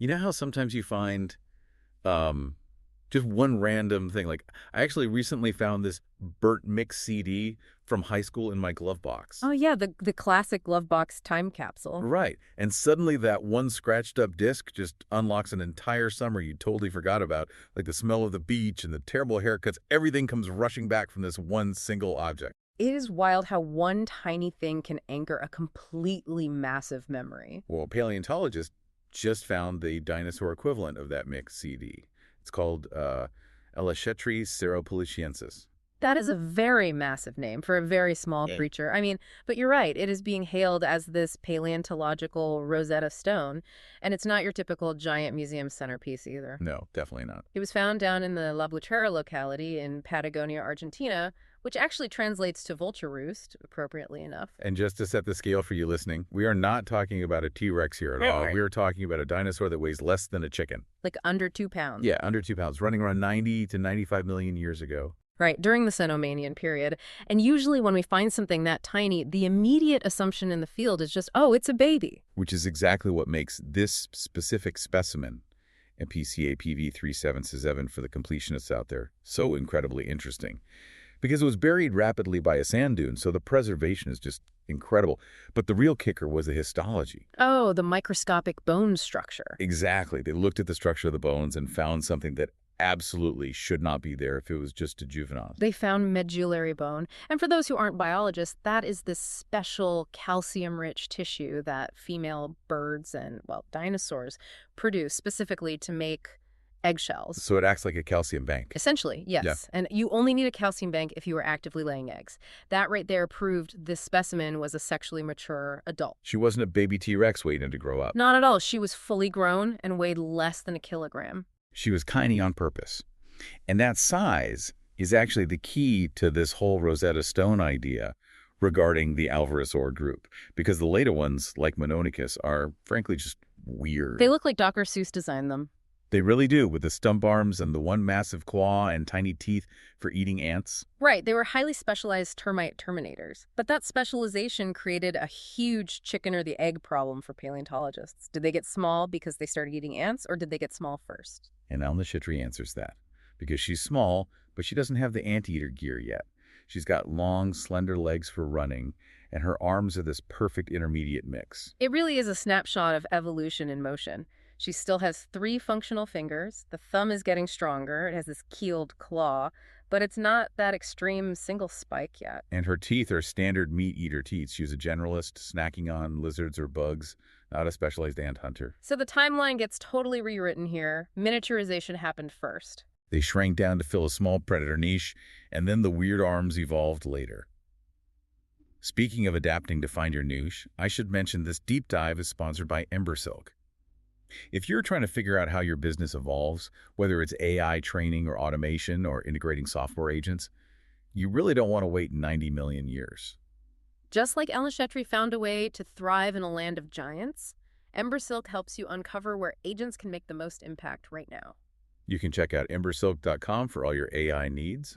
You know how sometimes you find um, just one random thing? Like, I actually recently found this Burt Mix CD from high school in my glove box. Oh yeah, the classic glove box time capsule. Right. And suddenly that one scratched up disc just unlocks an entire summer you totally forgot about, like the smell of the beach and the terrible haircuts. Everything comes rushing back from this one single object. It is wild how one tiny thing can anchor a completely massive memory. Well, paleontologists just found the dinosaur equivalent of that mix CD. It's called Alnashetri cerropoliciensis. That is a very massive name for a very small creature. I mean, but you're right. It is being hailed as this paleontological Rosetta Stone, and it's not your typical giant museum centerpiece either. No, definitely not. It was found down in the La Buitrera locality in Patagonia, Argentina, which actually translates to vulture roost, appropriately enough. And just to set the scale for you listening, we are not talking about a T-Rex here at all. Right. We are talking about a dinosaur that weighs less than a chicken. Like under 2 pounds. Yeah, under 2 pounds, running around 90 to 95 million years ago. Right, during the Cenomanian period. And usually when we find something that tiny, the immediate assumption in the field is just, oh, it's a baby. Which is exactly what makes this specific specimen, MPCA PV3767 for the completionists out there, so incredibly interesting. Because it was buried rapidly by a sand dune, so the preservation is just incredible. But the real kicker was the histology. Oh, the microscopic bone structure. Exactly. They looked at the structure of the bones and found something that absolutely should not be there if it was just a juvenile. They found medullary bone. And for those who aren't biologists, that is this special calcium-rich tissue that female birds and, well, dinosaurs produce specifically to make eggshells. So it acts like a calcium bank. Essentially, yes. Yeah. And you only need a calcium bank if you are actively laying eggs. That right there proved this specimen was a sexually mature adult. She wasn't a baby T-Rex waiting to grow up. Not at all. She was fully grown and weighed less than a kilogram. She was tiny on purpose. And that size is actually the key to this whole Rosetta Stone idea regarding the alvarosaur group, because the later ones, like Mononychus, are frankly just weird. They look like Dr. Seuss designed them. They really do, with the stump arms and the one massive claw and tiny teeth for eating ants. Right, they were highly specialized termite terminators. But that specialization created a huge chicken or the egg problem for paleontologists. Did they get small because they started eating ants, or did they get small first? And Alnashetri answers that, because she's small, but she doesn't have the anteater gear yet. She's got long, slender legs for running, and her arms are this perfect intermediate mix. It really is a snapshot of evolution in motion. She still has 3 functional fingers. The thumb is getting stronger. It has this keeled claw, but it's not that extreme single spike yet. And her teeth are standard meat-eater teeth. She's a generalist, snacking on lizards or bugs, not a specialized ant hunter. So the timeline gets totally rewritten here. Miniaturization happened first. They shrank down to fill a small predator niche, and then the weird arms evolved later. Speaking of adapting to find your niche, I should mention this deep dive is sponsored by Silk. If you're trying to figure out how your business evolves, whether it's AI training or automation or integrating software agents, you really don't want to wait 90 million years. Just like Alnashetri found a way to thrive in a land of giants, Silk helps you uncover where agents can make the most impact right now. You can check out embersilk.com for all your AI needs.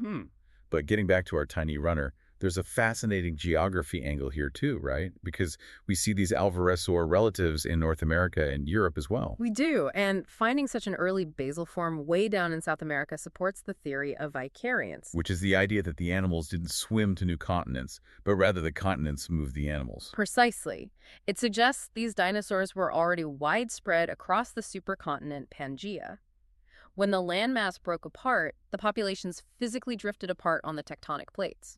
But getting back to our tiny runner, there's a fascinating geography angle here too, right? Because we see these alvarosaur relatives in North America and Europe as well. We do, and finding such an early basal form way down in South America supports the theory of vicariance. Which is the idea that the animals didn't swim to new continents, but rather the continents moved the animals. Precisely. It suggests these dinosaurs were already widespread across the supercontinent Pangaea. When the landmass broke apart, the populations physically drifted apart on the tectonic plates.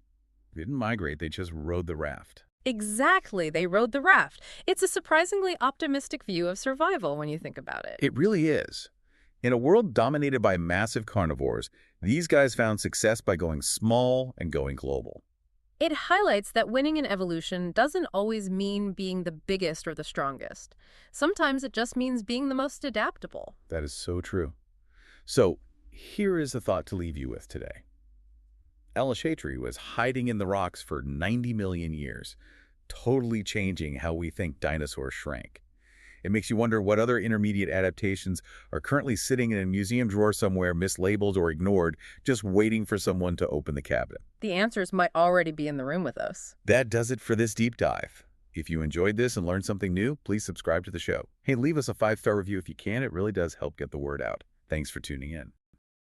They didn't migrate, they just rode the raft. Exactly, they rode the raft. It's a surprisingly optimistic view of survival when you think about it. It really is. In a world dominated by massive carnivores, these guys found success by going small and going global. It highlights that winning in evolution doesn't always mean being the biggest or the strongest. Sometimes it just means being the most adaptable. That is so true. So, here is a thought to leave you with today. Alnashetri was hiding in the rocks for 90 million years, totally changing how we think dinosaurs shrank. It makes you wonder what other intermediate adaptations are currently sitting in a museum drawer somewhere, mislabeled or ignored, just waiting for someone to open the cabinet. The answers might already be in the room with us. That does it for this deep dive. If you enjoyed this and learned something new, please subscribe to the show. Hey, leave us a 5-star review if you can. It really does help get the word out. Thanks for tuning in.